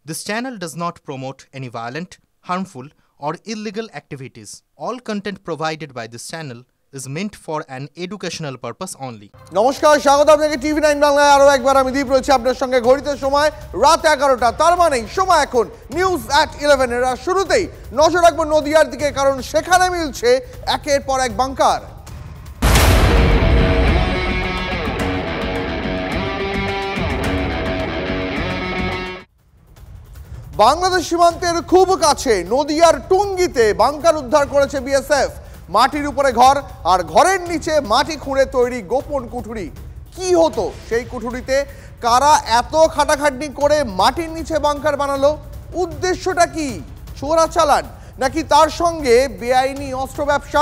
This channel does not promote any violent, harmful, or illegal activities. All content provided by this channel is meant for an educational purpose only. নমস্কার, স্বাগত আপনাকে টিভি9 বাংলায়। আরো একবার আমি দীপ রয়েছে আপনার সঙ্গে। ঘড়িতে সময় রাত 11টা, তার মানে সময় এখন নিউজ at 11 এর। শুরুতেই নজর রাখবো নদিয়ার দিকে, কারণ সেখানে মিলছে একের পর এক বাংকার। বাংলাদেশ সীমান্তের খুব কাছে নদিয়ার টুঙ্গিতে বাংকার উদ্ধার করেছে বিএসএফ। মাটির উপরে ঘর আর ঘরের নিচে মাটি খুঁড়ে তৈরি গোপন কুঠুরি। কি হতো সেই কুঠুরিতে? কারা এত খাটাখাটনি করে মাটির নিচে বাংকার বানালো? উদ্দেশ্যটা কি? চোরাচালান নাকি তার সঙ্গে বেআইনি অস্ত্র ব্যবসা,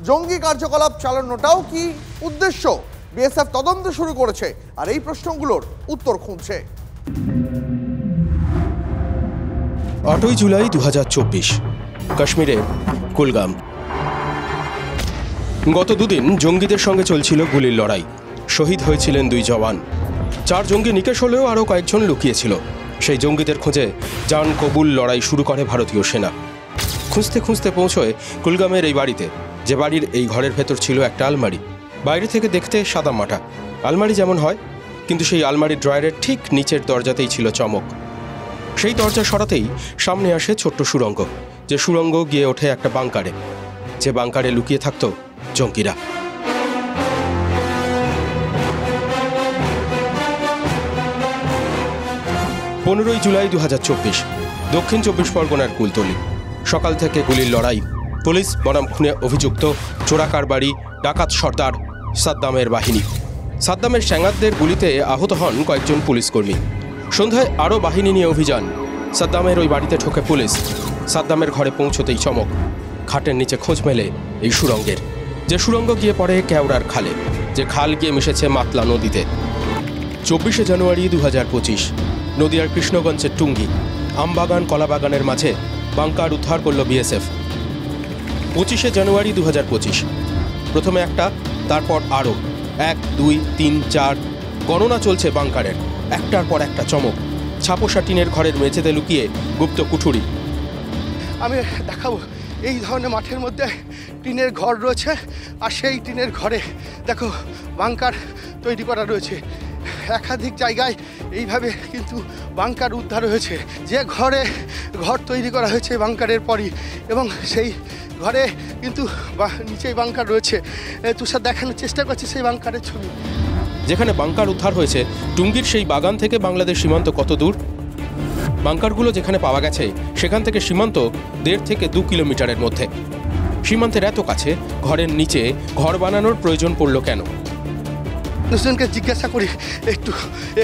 জঙ্গি কার্যকলাপ চালানোটাও কি উদ্দেশ্য? বিএসএফ তদন্ত শুরু করেছে আর এই প্রশ্নগুলোর উত্তর খুঁজছে। 8 জুলাই 2024 কাশ্মীরের কুলগাম। গত দুদিন জঙ্গিদের সঙ্গে চলছিল গুলির লড়াই। শহীদ হয়েছিলেন 2 জওয়ান। 4 জঙ্গি নিকেশ হলেও আরও কয়েকজন লুকিয়েছিল। সেই জঙ্গিদের খুঁজে জান কবুল লড়াই শুরু করে ভারতীয় সেনা। খুঁজতে খুঁজতে পৌঁছয় কুলগামের এই বাড়িতে, যে বাড়ির এই ঘরের ভেতর ছিল একটা আলমারি। বাইরে থেকে দেখতে সাদা মাটা আলমারি যেমন হয়, কিন্তু সেই আলমারির ড্রয়ারের ঠিক নিচের দরজাতেই ছিল চমক। সেই দরজা সরাতেই সামনে আসে ছোট্ট সুড়ঙ্গ, যে সুড়ঙ্গ গিয়ে ওঠে একটা বাংকারে, যে বাংকারে লুকিয়ে থাকত জঙ্গিরা। 15 জুলাই 2024 দক্ষিণ 24 পরগনার কুলতলি। সকাল থেকে গুলির লড়াই। পুলিশ বনাম খুনে অভিযুক্ত চোরা কারবারি ডাকাত সর্দার সাদ্দামের বাহিনী। সাদ্দামের স্যাঙ্গারদের গুলিতে আহত হন কয়েকজন পুলিশকর্মী। সন্ধ্যায় আরও বাহিনী নিয়ে অভিযান। সাদ্দামের ওই বাড়িতে ঢোকে পুলিশ। সাদ্দামের ঘরে পৌঁছতেই চমক। খাটের নিচে খোঁজ মেলে এই সুড়ঙ্গের, যে সুড়ঙ্গ গিয়ে পড়ে কেওড়ার খালে, যে খাল গিয়ে মিশেছে মাতলা নদীতে। 24 জানুয়ারি 2025 নদিয়ার কৃষ্ণগঞ্জের টুঙ্গি আমবাগান কলাবাগানের মাঝে বাংকার উদ্ধার করল বিএসএফ। 25 জানুয়ারি 2025 প্রথমে একটা, তারপর আরও 1, 2, 3, 4 গণনা চলছে বাংকারের। একটার পর একটা চমক। ছাপোষা টিনের ঘরের মেঝেতে লুকিয়ে গুপ্ত কুঠুরি। আমি দেখাবো, এই ধরনের মাঠের মধ্যে টিনের ঘর রয়েছে, আর সেই টিনের ঘরে দেখো বাংকার তৈরি করা রয়েছে। একাধিক জায়গায় এইভাবে কিন্তু বাংকার উদ্ধার হয়েছে। যে ঘর তৈরি করা হয়েছে বাংকারের পরই, এবং সেই ঘরে কিন্তু নিচেই বাংকার রয়েছে। তুষার দেখানোর চেষ্টা করছে সেই বাংকারের ছবি। যেখানে বাংকার উদ্ধার হয়েছে, টুঙ্গির সেই বাগান থেকে বাংলাদেশ সীমান্ত কত দূর? বাংকারগুলো যেখানে পাওয়া গেছে সেখান থেকে সীমান্ত 1.5 থেকে 2 কিলোমিটারের মধ্যে। সীমান্তের এত কাছে ঘরের নিচে ঘর বানানোর প্রয়োজন পড়ল কেন? দুজনকে জিজ্ঞাসা করি,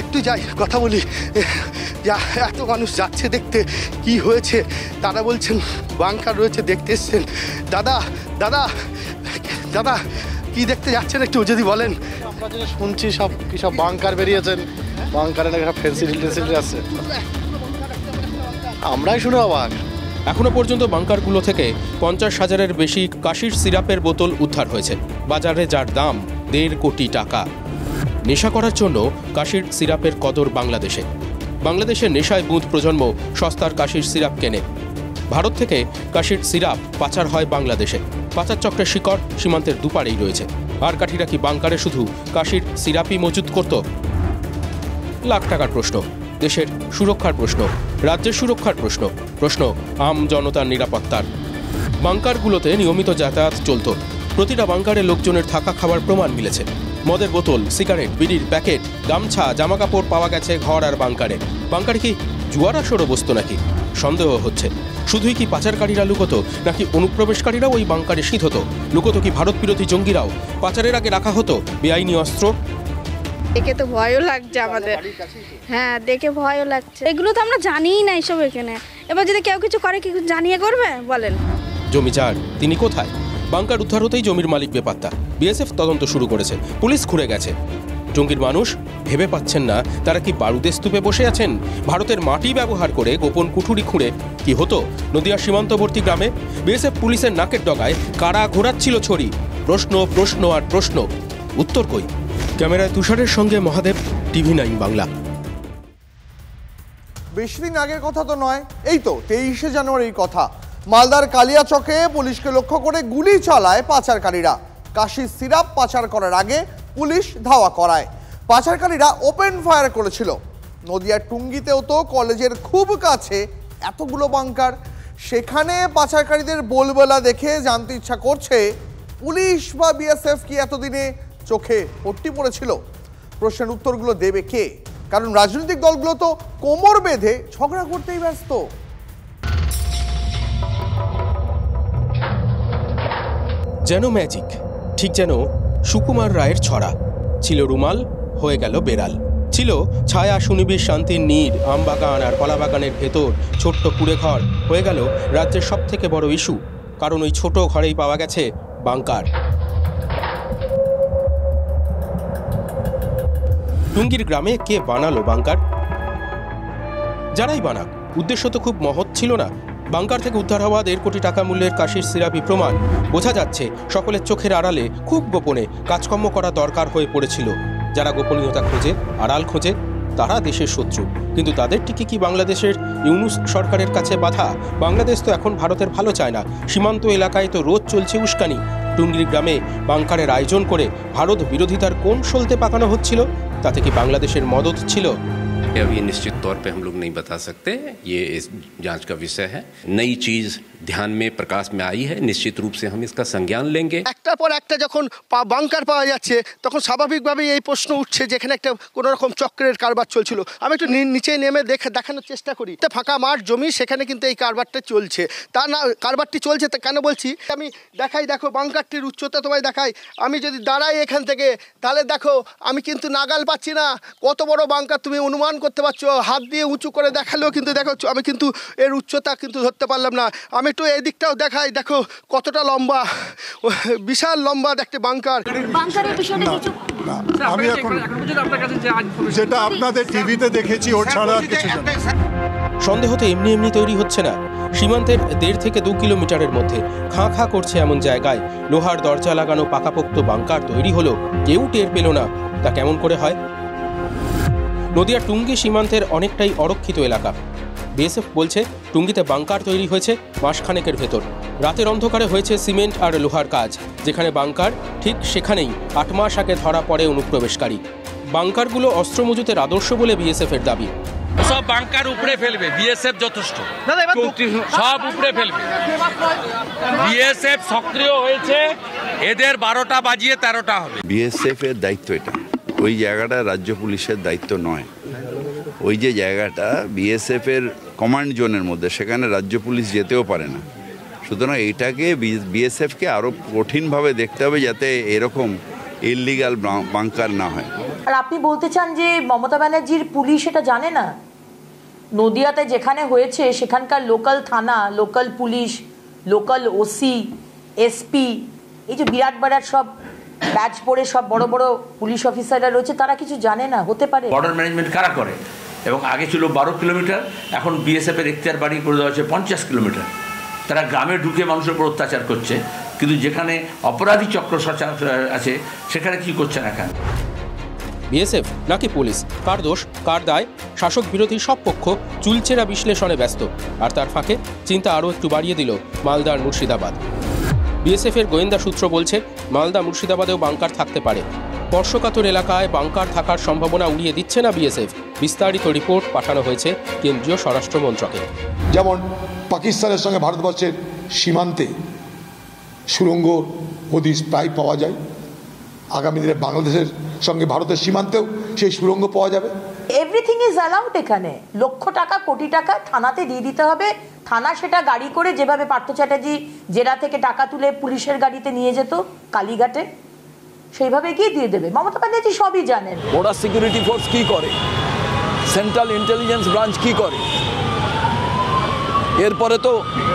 একটু যাই কথা বলি। এত মানুষ যাচ্ছে দেখতে, কি হয়েছে? তারা বলছেন বাংকার রয়েছে, দেখতে এসছেন। দাদা দাদা দাদা কি দেখতে যাচ্ছেন একটু যদি বলেন। আমরা যেটা শুনছি সব বাংকার বেরিয়েছেন, বাংকারে নাকি সব ফেন্সিলিটি আছে। আমরাই শুনে অবাক। এখনো পর্যন্ত বাংকারগুলো থেকে 50,000-এর বেশি কাশির সিরাপের বোতল উদ্ধার হয়েছে, বাজারে যার দাম 1.5 কোটি টাকা। নেশা করার জন্য কাশির সিরাপের কদর বাংলাদেশে। বাংলাদেশের নেশায় বুঁদ প্রজন্ম সস্তার কাশির সিরাপ কেনে। ভারত থেকে কাশির সিরাপ পাচার হয় বাংলাদেশে। পাচার চক্রের শিকড় সীমান্তের দুপারেই রয়েছে। আর কাঠিরা কি বাংকারে শুধু কাশির সিরাপই মজুত করত? লাখ টাকার প্রশ্ন, দেশের সুরক্ষার প্রশ্ন, রাজ্যের সুরক্ষার প্রশ্ন, প্রশ্ন আম জনতার নিরাপত্তার। বাংকারগুলোতে নিয়মিত যাতায়াত চলত। প্রতিটা বাংকারে লোকজনের থাকা খাবার প্রমাণ মিলেছে। মদের বোতল, সিগারেট, বিড়ির প্যাকেট, গামছা, জামাকাপড় পাওয়া গেছে ঘর আর বাংকারে। বাংকারে কি জুয়ার আসরও বসত নাকি? সন্দেহ হচ্ছে। শুধুই কি পাচারকারীরা লুকোতো, নাকি অনুপ্রবেশকারীরাও ওই বাংকারে শীত হতো? লুকোতো কি ভারত বিরোধী জঙ্গিরাও? পাচারের আগে রাখা হতো বেআইনি অস্ত্র? দেখে তো ভয়ও লাগছে আমাদের। হ্যাঁ, দেখে ভয়ও লাগছে। এগুলো তো আমরা জানিই না এসব এখানে। এবার যদি কেউ কিছু করে, কি জানিয়ে করবে বলেন? জমিদার তিনি কোথায়? বাংকার উদ্ধার হতেই জমির মালিক বেপাত্তা। বিএসএফ তদন্ত শুরু করেছে, পুলিশ ঘুরে গেছে। জঙ্গির মানুষ ভেবে পাচ্ছেন না তারা কি বারুদের স্তূপে বসে আছেন? ভারতের মাটি ব্যবহার করে গোপন কুঠুরি খুঁড়ে কি হতো নদিয়ার সীমান্তবর্তী গ্রামে? বিএসএফ পুলিশের নাকের ডগায় কারা ঘোরাচ্ছিল ছড়ি? প্রশ্ন প্রশ্ন আর প্রশ্ন, উত্তর কই? ক্যামেরায় তুষারের সঙ্গে মহাদেব, টিভি9 বাংলা। বেশি দিন আগের কথা তো নয়, এই তো 23শে জানুয়ারির কথা। মালদার কালিয়াচকে পুলিশকে লক্ষ্য করে গুলি চালায় পাচারকারীরা। কাশির সিরাপ পাচার করার আগে পুলিশ ধাওয়া করায়। পাচারকারীরা ওপেন ফায়ার করেছিল। নদিয়ার টুঙ্গিতেও তো কলেজের খুব কাছে এতগুলো বাংকার, সেখানে পাচারকারীদের বলবেলা দেখে জানতে ইচ্ছা করছে পুলিশ বা বিএসএফ কি এতদিনে চোখে পট্টি পড়েছিল? প্রশ্নের উত্তরগুলো দেবে কে? কারণ রাজনৈতিক দলগুলো তো কোমর বেঁধে ঝগড়া করতেই ব্যস্ত। যেন ম্যাজিক, ঠিক যেন সুকুমার রায়ের ছড়া। ছিল রুমাল, হয়ে গেল বেড়াল। ছিল ছায়া, সুনিবিড় শান্তির নীড়, আমবাগান আর কলাবাগানের ভেতর ছোট্ট কুড়ে ঘর, হয়ে গেল রাজ্যের সব থেকে বড় ইস্যু। কারণ ওই ছোট ঘরেই পাওয়া গেছে বাংকার। টুঙ্গির গ্রামে কে বানালো বাংকার? যারাই বানাক, উদ্দেশ্য তো খুব মহৎ ছিল না। বাংকার থেকে উদ্ধার হওয়া 1.5 কোটি টাকা মূল্যের কাশির সিরাপি প্রমাণ। বোঝা যাচ্ছে সকলের চোখের আড়ালে খুব গোপনে কাজকর্ম করা দরকার হয়ে পড়েছিল। যারা গোপনীয়তা খোঁজে, আড়াল খোঁজে, তারা দেশের শত্রু। কিন্তু তাদের টিকে কি বাংলাদেশের ইউনূস সরকারের কাছে বাধা? বাংলাদেশ তো এখন ভারতের ভালো চায় না। সীমান্ত এলাকায় তো রোজ চলছে উস্কানি। টুঙ্গির গ্রামে বাংকারের আয়োজন করে ভারত বিরোধিতার কোন সলতে পাকানো হচ্ছিল? তাতে কি বাংলাদেশের মদত ছিল? अभी निश्चित तौर पे हम लोग नहीं बता सकते, ये इस जांच का विषय है। नई चीज ध्यान में प्रकाश में आई है, निश्चित रूप से हम इसका संज्ञान लेंगे। একটার পর একটা যখন বাংকার পাওয়া যাচ্ছে তখন স্বাভাবিকভাবেই এই প্রশ্ন উঠছে যে এখানে একটা কোনো রকম চক্রের কারবার চলছিল। আমি একটু নিচে নেমে দেখানোর চেষ্টা করি। ফাঁকা মাঠ জমি, সেখানে কিন্তু এই কারবারটা চলছে। তা না, কারবারটি চলছে তা কেন বলছি, আমি দেখাই, দেখো বাংকারটির উচ্চতা তোমায় দেখাই। আমি যদি দাঁড়াই এখান থেকে, তাহলে দেখো আমি কিন্তু নাগাল পাচ্ছি না কত বড় বাংকার তুমি অনুমান করতে পারছো। হাত দিয়ে উঁচু করে দেখালেও কিন্তু দেখো আমি কিন্তু এর উচ্চতা কিন্তু ধরতে পারলাম না। আমি একটু এই দিকটাও দেখাই, দেখো কতটা লম্বা, বিশাল লম্বা একটা বাংকার। আমি এখন যেটা আপনাদের টিভিতে দেখেছি ওর ছাড়া আর কিছু জানি না। সন্দেহ তো এমনি এমনি তৈরি হচ্ছে না। সীমান্তের 1.5 থেকে 2 কিলোমিটারের মধ্যে খাঁ খাঁ করছে এমন জায়গায় লোহার দরজা লাগানো পাকাপোক্ত বাংকার তৈরি হলো, কেউ টের পেল না। তা কেমন করে হয়? নদিয়ার টুঙ্গি সীমান্তের অনেকটাই অরক্ষিত এলাকা। বিএসএফ বলছে টুঙ্গিতে বাংকার তৈরি হয়েছে মাসখানেকের ভেতর। রাতের অন্ধকারে হয়েছে সিমেন্ট আর লোহার কাজ। যেখানে বাংকার, ঠিক সেখানেই 8 মাস আগে ধরা পড়ে অনুপ্রবেশকারী। বাংকারগুলো অস্ত্র মজুতের আদর্শ বলে বিএসএফ এর দাবি। সব বাংকার উপরে ফেলবে, বিএসএফ যথেষ্ট, সব উপরে ফেলবে। বিএসএফ সক্রিয় হয়েছে, এদের 12টা বাজিয়ে 13টা হবে। বিএসএফ এর দায়িত্ব এটা, ওই জায়গাটা রাজ্য পুলিশের দায়িত্ব নয়। ওই যে জায়গাটা বিএসএফ এর কমান্ড জোনের মধ্যে, সেখানে রাজ্য পুলিশ যেতেও পারে না। সুতরাং এইটাকে বিএসএফকে আরও কঠিনভাবে দেখতে হবে যাতে এরকম ইললিগাল বাংকার না হয়। আর আপনি বলতে চান যে মমতা ব্যানার্জির পুলিশ এটা জানে না? নদিয়াতে যেখানে হয়েছে সেখানকার লোকাল থানা, local police, local OC, SP, এই যে বিরাট বিরাট সব ব্যাচ পড়ে সব বড় বড় পুলিশ অফিসাররা রয়েছে, তারা কিছু জানে না? হতে পারে। বর্ডার ম্যানেজমেন্ট কারা করে? এবং আগে ছিল 12 কিলোমিটার, এখন বিএসএফ এর এখতিয়ার বাড়ি করে দেওয়া হয়েছে 50 কিলোমিটার। তারা গ্রামে ঢুকে মানুষের উপর অত্যাচার করছে, কিন্তু যেখানে অপরাধী চক্র আছে সেখানে কি করছে না কেন? বিএসএফ নাকি পুলিশ, কার দোষ কার দায়? শাসক বিরোধী সব পক্ষ চুলচেরা বিশ্লেষণে ব্যস্ত। আর তার ফাঁকে চিন্তা আরও একটু বাড়িয়ে দিল মালদার মুর্শিদাবাদ। বিএসএফ এর গোয়েন্দা সূত্র বলছে মালদা মুর্শিদাবাদেও বাংকার থাকতে পারে। স্পর্শকাতর এলাকায় বাংকার থাকার সম্ভাবনা উড়িয়ে দিচ্ছে না বিএসএফ। বিস্তারিত রিপোর্ট পাঠানো হয়েছে কেন্দ্রীয় স্বরাষ্ট্র মন্ত্রকে। যেমন পাকিস্তানের সঙ্গে ভারতবর্ষের সীমান্তে সুড়ঙ্গ হদিশ প্রায় পাওয়া যায়, আগামী দিনে বাংলাদেশের সঙ্গে ভারতের সীমান্তেও সেই সুড়ঙ্গ পাওয়া যাবে। এভরিথিং ইজ অ্যালাউড এখানে। লক্ষ টাকা, কোটি টাকা থানাতে দিয়ে দিতে হবে। থানা সেটা গাড়ি করে, যেভাবে পার্থ চ্যাটার্জি জেলা থেকে টাকা তুলে পুলিশের গাড়িতে নিয়ে যেত কালীঘাটে, সেইভাবে গিয়ে দিয়ে দেবে। মমতা ব্যানার্জি সবই জানেন। বর্ডার সিকিউরিটি ফোর্স কি করে, সেন্ট্রাল ইন্টেলিজেন্স ব্রাঞ্চ কি করে। এরপরে তো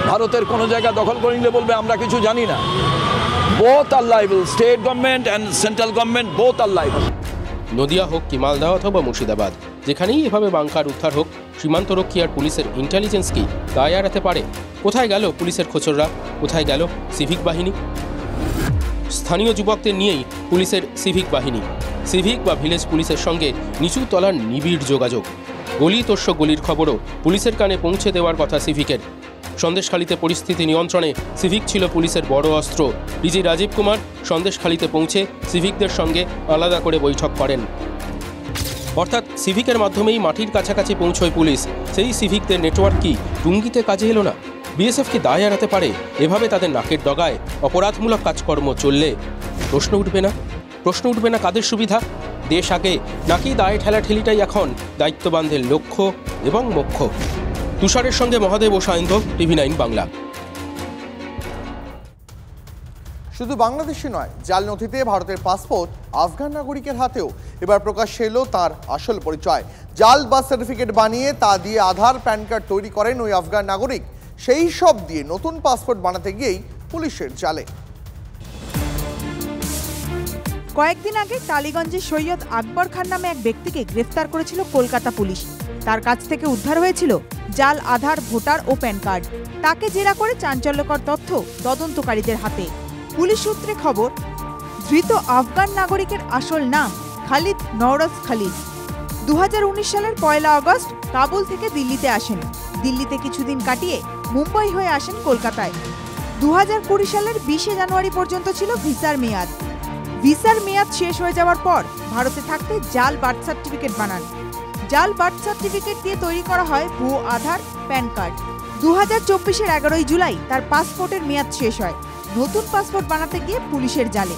ভারতের কোনো জায়গা দখল করে নিলে বলবে আমরা কিছু জানি না। both are liable, state government and central government both are liable. Nadia হোক কি মালদা অথবা মুর্শিদাবাদ, যেখানেই এভাবে বাংকার উদ্ধার হোক, সীমান্তরক্ষী আর পুলিশের ইন্টেলিজেন্স কি দায় এড়াতে পারে? কোথায় গেল পুলিশের খোঁচররা? কোথায় গেল সিভিক বাহিনী? স্থানীয় যুবকদের নিয়েই পুলিশের সিভিক বাহিনী। সিভিক বা ভিলেজ পুলিশের সঙ্গে নিচু তলার নিবিড় যোগাযোগ। গলি তোষ্য গলির খবরও পুলিশের কানে পৌঁছে দেওয়ার কথা সিভিকের। সন্দেশখালীতে পরিস্থিতি নিয়ন্ত্রণে সিভিক ছিল পুলিশের বড় অস্ত্র। ডিজি রাজীব কুমার সন্দেশখালীতে পৌঁছে সিভিকদের সঙ্গে আলাদা করে বৈঠক করেন। অর্থাৎ সিভিকের মাধ্যমেই মাটির কাছাকাছি পৌঁছয় পুলিশ। সেই সিভিকদের নেটওয়ার্ক কি টুঙ্গিতে কাজে এলো না? বিএসএফ কি দায় এড়াতে পারে এভাবে তাদের নাকের ডগায় অপরাধমূলক কাজকর্ম চললে? প্রশ্ন উঠবে না কাদের সুবিধা? দেশ আগে নাকি দায় ঠেলাঠেলিটাই এখন দায়িত্ববানদের লক্ষ্য এবং মোক্ষ? তুষারের সঙ্গে মহাদেব ও সায়ন্ত, TV9 বাংলা। শুধু বাংলাদেশে নয়, জাল নথিতে ভারতের পাসপোর্ট আফগান নাগরিকের হাতেও এবার প্রকাশ্যে এলো তার আসল পরিচয়। জাল বার্থ সার্টিফিকেট বানিয়ে তা দিয়ে আধার প্যান কার্ড তৈরি করেন ওই আফগান নাগরিক। সেই সব দিয়ে নতুন পাসপোর্ট বানাতে গিয়েই পুলিশের জালে। কয়েকদিন আগে টালিগঞ্জে সৈয়দ আকবর খান নামে এক ব্যক্তিকে গ্রেফতার করেছিল কলকাতা পুলিশ। তার কাছ থেকে উদ্ধার হয়েছিল জাল আধার, ভোটার ও প্যান কার্ড। তাকে জেরা করে চাঞ্চল্যকর তথ্য তদন্তকারীদের হাতে। পুলিশ সূত্রে খবর, ধৃত আফগান নাগরিকের আসল নাম খালিদ নওরোজ খালিদ। 2019 সালের 1 আগস্ট কাবুল থেকে দিল্লিতে আসেন। দিল্লিতে কিছুদিন কাটিয়ে মুম্বাই হয়ে আসেন কলকাতায়। 2020 সালের 20 জানুয়ারি পর্যন্ত ছিল ভিসার মেয়াদ। ভিসার মেয়াদ শেষ হয়ে যাওয়ার পর ভারতে থাকতে জাল বার্থ সার্টিফিকেট বানান। জাল বার্থ সার্টিফিকেট দিয়ে তৈরি করা হয় ভুয়ো আধার, প্যান কার্ড। 2024-এর 11 জুলাই তার পাসপোর্টের মেয়াদ শেষ হয়। নতুন পাসপোর্ট বানাতে গিয়ে পুলিশের জালে।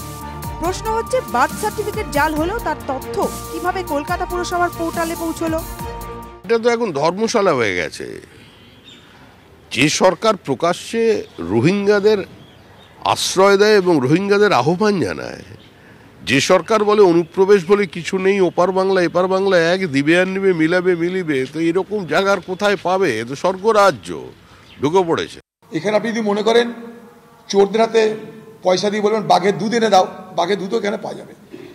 প্রশ্ন হচ্ছে, বার্থ সার্টিফিকেট জাল হলেও তার তথ্য কিভাবে কলকাতা পুরসভার পোর্টালে পৌঁছলো? এটা তো এখন ধর্মশালা হয়ে গেছে। যে সরকার প্রকাশ্যে রোহিঙ্গাদের আশ্রয় দেয় এবং রোহিঙ্গাদের আহ্বান জানায়, যে সরকার বলে অনুপ্রবেশ বলে কিছু নেই, ওপার বাংলা এপার বাংলা এক, দিবে আর নিবে, মিলাবে মিলিবে, তো এরকম জায়গার কোথায় পাবে? তো স্বর্গরাজ্য ঢুকে পড়েছে। এখানে আপনি যদি মনে করেন চোরদের হাতে পয়সা দিয়ে বলবেন বাঘের দুধ এনে দাও, বাঘের দুধও এখানে পাওয়া যাবে।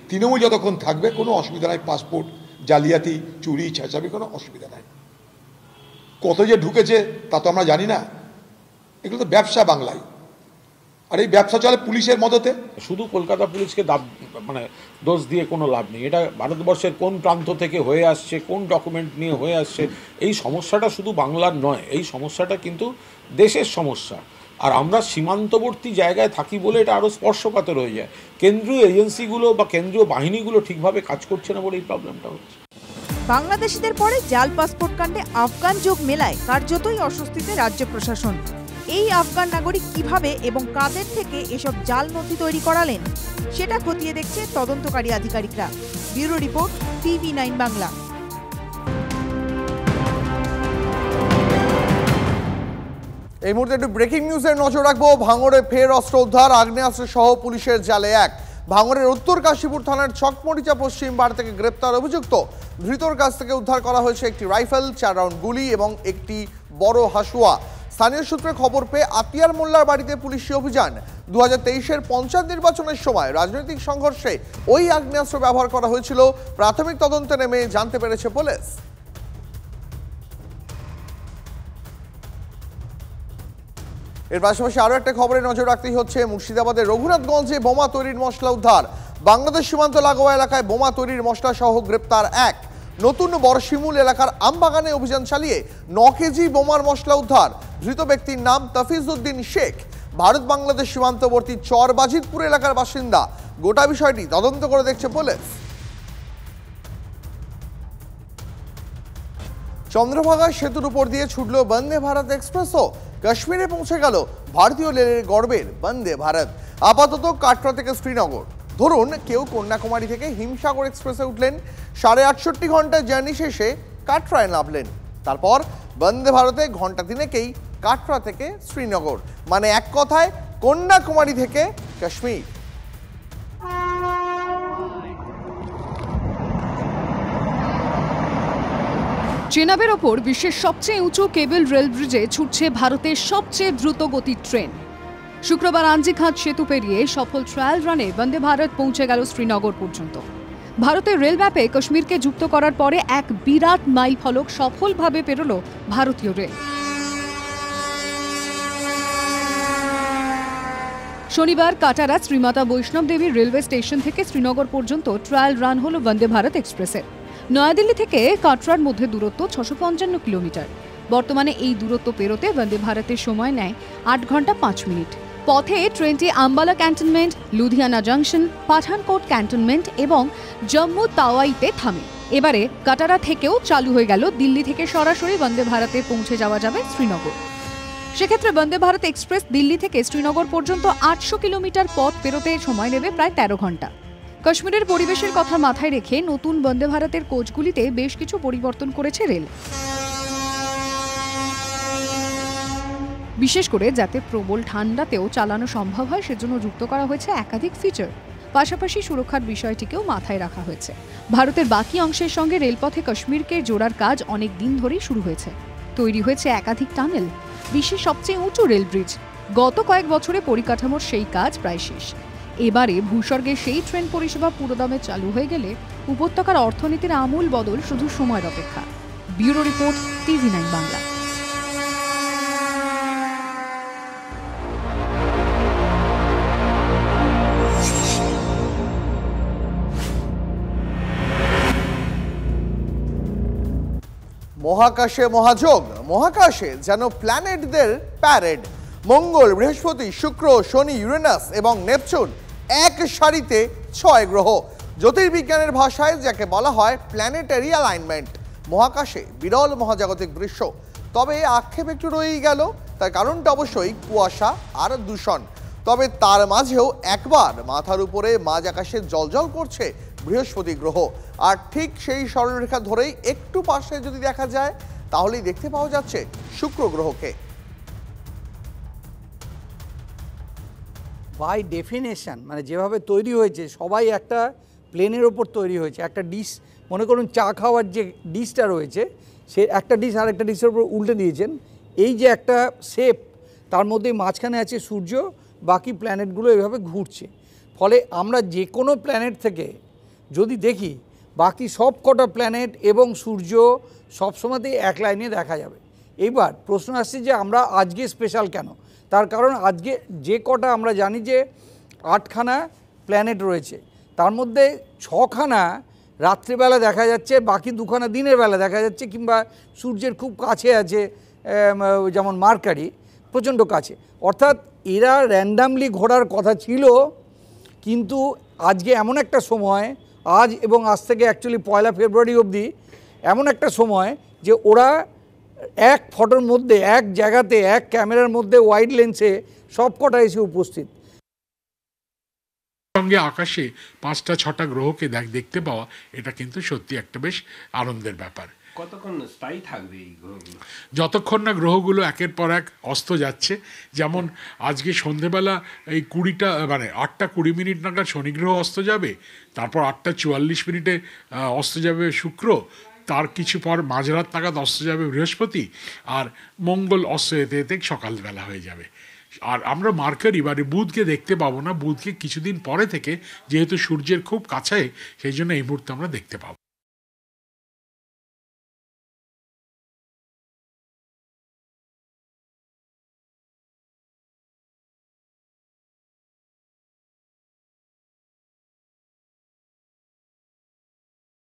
তৃণমূল যতক্ষণ থাকবে কোনো অসুবিধা নাই, পাসপোর্ট জালিয়াতি, চুরি, ছেঁচাবি কোনো অসুবিধা নাই। কত যে ঢুকেছে তা তো আমরা জানি না। এগুলো তো ব্যবসা বাংলায়, আর এই ব্যবসা চলে পুলিশের মদতে। শুধু কলকাতা পুলিশকে দোষ দিয়ে কোনো লাভ নেই। এটা ভারতবর্ষের কোন প্রান্ত থেকে হয়ে আসছে, কোন ডকুমেন্ট নিয়ে হয়ে আসছে, এই সমস্যাটা শুধু বাংলার নয়, এই সমস্যাটা কিন্তু দেশের সমস্যা। আর আমরা সীমান্তবর্তী জায়গায় থাকি বলে এটা আরও স্পর্শকাতর হয়ে যায়। কেন্দ্রীয় এজেন্সিগুলো বা কেন্দ্রীয় বাহিনীগুলো ঠিকভাবে কাজ করছে না বলে এই প্রবলেমটা হচ্ছে। বাংলাদেশিদের পরে জাল পাসপোর্ট কাণ্ডে আফগান যোগ মেলায় কার্যতই অস্বস্তিতে রাজ্য প্রশাসন। এই আফগান নাগরিক কিভাবে এবং কাদের থেকে এসব জাল নথি তৈরি করালেন সেটা খতিয়ে দেখছে তদন্তকারী আধিকারিকরা। Bureau report, TV9 Bangla. এই মুহূর্তে একটু ব্রেকিং নিউজের নজর রাখবো। ভাঙড়ে ফের অস্ত্র উদ্ধার, আগ্নেয়াস্ত্র সহ পুলিশের জালে এক। ভাঙড়ের উত্তর কাশীপুর থানার চকমরিচা পশ্চিম পাড় থেকে গ্রেপ্তার অভিযুক্ত। ধৃতর কাছ থেকে উদ্ধার করা হয়েছে একটি রাইফেল, 4 রাউন্ড গুলি এবং একটি বড় হাসুয়া। স্থানীয় সূত্রে খবর পেয়ে আতিয়ার মোল্লার বাড়িতে পুলিশি অভিযান। 2023-এর পঞ্চায়েত নির্বাচনের সময় রাজনৈতিক সংঘর্ষে ওই আগ্নেয়াস্ত্র ব্যবহার করা হয়েছিল। প্রাথমিক তদন্তে নেমে জানতে পেরেছে পুলিশ। এর পাশাপাশি আরও একটা খবরে নজর রাখতেই হচ্ছে, মুর্শিদাবাদের রঘুনাথগঞ্জে বোমা তৈরির মশলা উদ্ধার। বাংলাদেশ সীমান্ত লাগোয়া এলাকায় বোমা তৈরির মশলা সহ গ্রেপ্তার এক। নতুন বড়শিমুল এলাকার আমবাগানে অভিযান চালিয়ে 9 কেজি বোমার মশলা উদ্ধার। ধৃত ব্যক্তির নাম তাফিজউদ্দিন শেখ, ভারত বাংলাদেশ সীমান্তবর্তী চর বাজিতপুর এলাকার বাসিন্দা। গোটা বিষয়টি তদন্ত করে দেখছে পুলিশ। চন্দ্রভাগা সেতুর উপর দিয়ে ছুটল বন্দে ভারত এক্সপ্রেসও। কাশ্মীরে পৌঁছে গেল ভারতীয় রেলের গর্বের বন্দে ভারত। আপাতত কাটরা থেকে শ্রীনগর। ধরুন কেউ কন্যাকুমারী থেকে হিমসাগর এক্সপ্রেসে উঠলেন, 68.5 ঘন্টা জার্নি শেষে কাটরায় নামলেন। তারপর বন্দে ভারতে ঘন্টা দিনেকেই কাটরা থেকে শ্রীনগর, মানে এক কথায় কন্যাকুমারী থেকে কাশ্মীর। চেনাবের ওপর বিশ্বের সবচেয়ে উঁচু কেবল রেল ব্রিজে ছুটছে ভারতের সবচেয়ে দ্রুত গতির ট্রেন। শুক্রবার আঞ্জিঘাট সেতু পেরিয়ে সফল ট্রায়াল রানে বন্দে ভারত পৌঁছে গেল শ্রীনগর পর্যন্ত। ভারতের রেল ম্যাপে কাশ্মীরকে যুক্ত করার পরে এক বিরাট মাইল ফলক সফলভাবে পেরোল ভারতীয় রেল। শনিবার কাটারা শ্রীমাতা বৈষ্ণব দেবী রেলওয়ে স্টেশন থেকে শ্রীনগর পর্যন্ত ট্রায়াল রান হলো বন্দে ভারত এক্সপ্রেসের। নয়াদিল্লি থেকে কাটরার মধ্যে দূরত্ব 655 কিলোমিটার। বর্তমানে এই দূরত্ব পেরোতে বন্দে ভারতের সময় নেয় 8 ঘন্টা 5 মিনিট। পথে ট্রেনটি Ambala cantonment, Ludhiana junction, Pathankot cantonment এবং জম্মু তাওয়াইতে থামে। এবারে কাটারা থেকেও চালু হয়ে গেল দিল্লি থেকে সরাসরি বন্দে ভারতে পৌঁছে যাওয়া যাবে শ্রীনগর। সেক্ষেত্রে বন্দে ভারত এক্সপ্রেস দিল্লি থেকে শ্রীনগর পর্যন্ত 800 কিলোমিটার পথ পেরোতে সময় নেবে প্রায় 13 ঘন্টা। কাশ্মীরের পরিবেশের কথা মাথায় রেখে নতুন বন্দে ভারতের কোচগুলিতে বেশ কিছু পরিবর্তন করেছে রেল, বিশেষ করে যাতে প্রবল ঠান্ডাতেও চালানো সম্ভব হয় সেজন্য যুক্ত করা হয়েছে একাধিক ফিচার। পাশাপাশি সুরক্ষার বিষয়টিকেও মাথায় রাখা হয়েছে। ভারতের বাকি অংশের সঙ্গে রেলপথে কাশ্মীরকে জোড়ার কাজ অনেক দিন ধরেই শুরু হয়েছে। তৈরি হয়েছে একাধিক টানেল, বিশ্বের সবচেয়ে উঁচু রেল ব্রিজ। গত কয়েক বছরে পরিকাঠামোর সেই কাজ প্রায় শেষ। এবারে ভূস্বর্গে সেই ট্রেন পরিষেবা পুরোদমে চালু হয়ে গেলে উপত্যকার অর্থনীতির আমূল বদল শুধু সময়ের অপেক্ষা। Bureau report, TV9 Bangla. মহাকাশে মহাযোগ, মহাকাশে যেন প্ল্যানেটদের প্যারেড। মঙ্গল, বৃহস্পতি, শুক্র, শনি, ইউরেনাস এবং নেপচুন এক সারিতে 6 গ্রহ। জ্যোতির্বিজ্ঞানের ভাষায় যাকে বলা হয় প্ল্যানেটারি অ্যালাইনমেন্ট। মহাকাশে বিরল মহাজাগতিক দৃশ্য। তবে আক্ষেপ একটু রয়েই গেল, তার কারণটা অবশ্যই কুয়াশা আর দূষণ। তবে তার মাঝেও একবার মাথার উপরে মাঝ আকাশে জ্বলজ্বল করছে বৃহস্পতি গ্রহ। আর ঠিক সেই সরলরেখা ধরেই একটু পাশে যদি দেখা যায় তাহলেই দেখতে পাওয়া যাচ্ছে শুক্র গ্রহকে। বাই ডেফিনেশন মানে যেভাবে তৈরি হয়েছে, সবাই একটা প্লেনের ওপর তৈরি হয়েছে। একটা ডিশ, মনে করুন চা খাওয়ার যে ডিশটা রয়েছে, সে একটা ডিশ আর একটা ডিশের উপর উল্টে দিয়েছেন। এই যে একটা শেপ, তার মধ্যে মাঝখানে আছে সূর্য, বাকি প্ল্যানেটগুলো এভাবে ঘুরছে। ফলে আমরা যে কোনো প্ল্যানেট থেকে যদি দেখি, বাকি সব কটা প্ল্যানেট এবং সূর্য সবসময়তেই এক লাইনে দেখা যাবে। এইবার প্রশ্ন আসছে যে আমরা আজকে স্পেশাল কেন? তার কারণ আজকে যে কটা আমরা জানি যে 8খানা প্ল্যানেট রয়েছে, তার মধ্যে 6খানা রাত্রিবেলা দেখা যাচ্ছে, বাকি 2খানা দিনের বেলা দেখা যাচ্ছে, কিংবা সূর্যের খুব কাছে আছে, যেমন মার্কারি প্রচণ্ড কাছে। অর্থাৎ এরা র্যান্ডামলি ঘোরার কথা ছিল, কিন্তু আজকে এমন একটা সময়, আজ এবং আজ থেকে অ্যাকচুয়ালি 1 ফেব্রুয়ারি অবধি এমন একটা সময় যে ওরা এক ফটোর মধ্যে, এক জায়গাতে, এক ক্যামেরার মধ্যে ওয়াইড লেন্সে সব কটা এসে উপস্থিত। সঙ্গে আকাশে 5-6টা গ্রহকে দেখতে পাওয়া, এটা কিন্তু সত্যি একটা বেশ আনন্দের ব্যাপার। কতক্ষণ স্থায়ী থাকবে এই গ্রহগুলো? যতক্ষণ না গ্রহগুলো একের পর এক অস্ত যাচ্ছে। যেমন আজকে সন্ধেবেলা এই 8টা 20 মিনিট নাগাদ শনি গ্রহ অস্ত যাবে, তারপর 8টা 44 মিনিটে অস্ত যাবে শুক্র, তার কিছু পর মাঝরাত নাগাদ অস্ত যাবে বৃহস্পতি, আর মঙ্গল অস্ত যেতে যেতে সকালবেলা হয়ে যাবে। আর আমরা মার্কারি বুধকে দেখতে পাবো না, বুধকে কিছুদিন পরে থেকে, যেহেতু সূর্যের খুব কাছে, সেই জন্য এই মুহূর্তে আমরা দেখতে পাবো।